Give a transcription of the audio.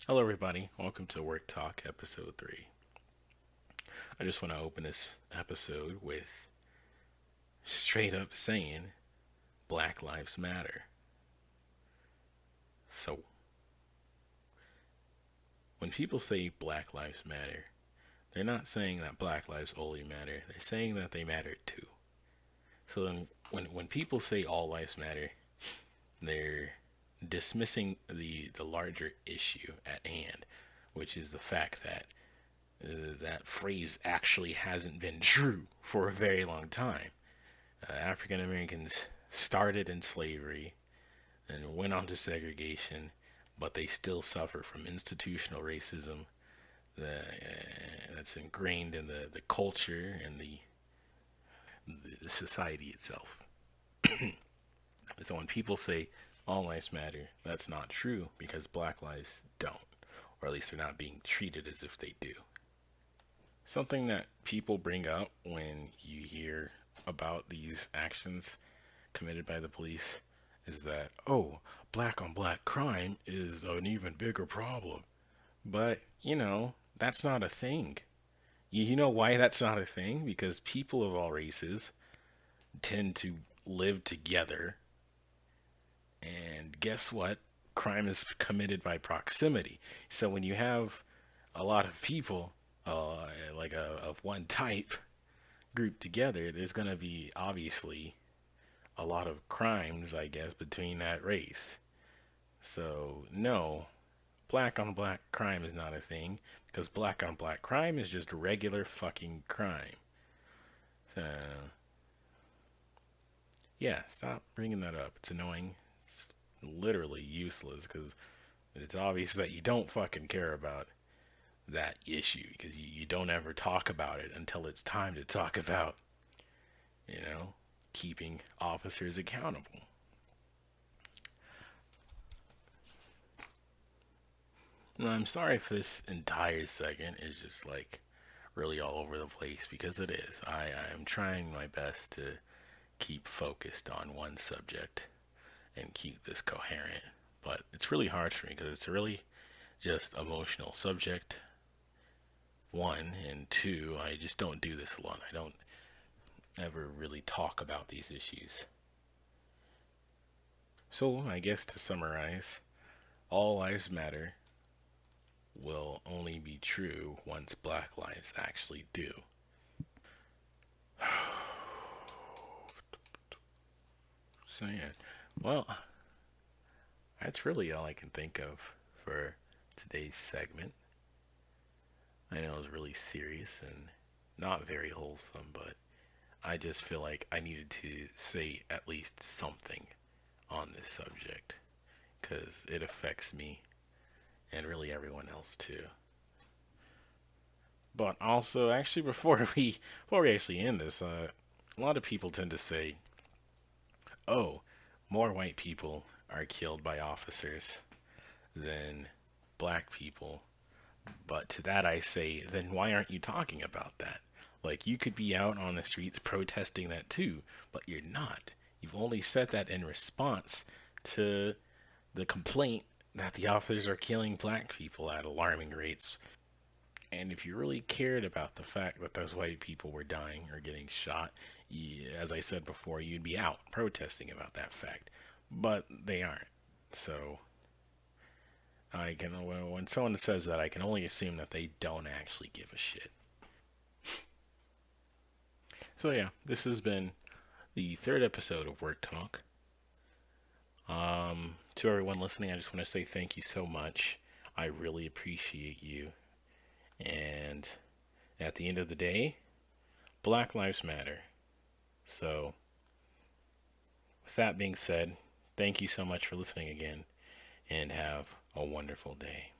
Hello, everybody. Welcome to Work Talk Episode 3. I just want to open this episode with straight up saying Black Lives Matter. So, when people say Black Lives Matter, they're not saying that Black lives only matter, they're saying that they matter too. So, then when people say all lives matter, they're dismissing the larger issue at hand, which is the fact that that phrase actually hasn't been true for a very long time. African Americans started in slavery and went on to segregation, but they still suffer from institutional racism that's ingrained in the culture and the society itself. So when people say all lives matter, that's not true because black lives don't, or at least they're not being treated as if they do. Something that people bring up when you hear about these actions committed by the police is that, oh, black on black crime is an even bigger problem. But, that's not a thing. You know why that's not a thing? Because people of all races tend to live together. And guess what? Crime is committed by proximity. So when you have a lot of people, like of one type, grouped together, there's going to be obviously a lot of crimes, I guess, between that race. So, no, black on black crime is not a thing because black on black crime is just regular fucking crime. So, yeah, stop bringing that up. It's annoying. It's literally useless because it's obvious that you don't fucking care about that issue because you don't ever talk about it until it's time to talk about, you know, keeping officers accountable. Now, I'm sorry if this entire segment is just like really all over the place because it is. I am trying my best to keep focused on one subject and keep this coherent, but it's really hard for me because it's really just emotional subject. One and two, I just don't do this a lot. I don't ever really talk about these issues. So, I guess to summarize, all lives matter will only be true once black lives actually do. So, yeah. Well, that's really all I can think of for today's segment. I know it's really serious and not very wholesome, but I just feel like I needed to say at least something on this subject because it affects me and really everyone else too. But also, actually, before we actually end this, a lot of people tend to say, "Oh, more white people are killed by officers than black people." But to that, I say, then why aren't you talking about that? Like, you could be out on the streets protesting that too, but you're not. You've only said that in response to the complaint that the officers are killing black people at alarming rates. And if you really cared about the fact that those white people were dying or getting shot, as I said before, you'd be out protesting about that fact. But they aren't. So I can, when someone says that, I can only assume that they don't actually give a shit. So yeah, this has been the third episode of Work Talk. To everyone listening, I just want to say thank you so much. I really appreciate you. And at the end of the day, Black Lives Matter. So, with that being said, thank you so much for listening again, and have a wonderful day.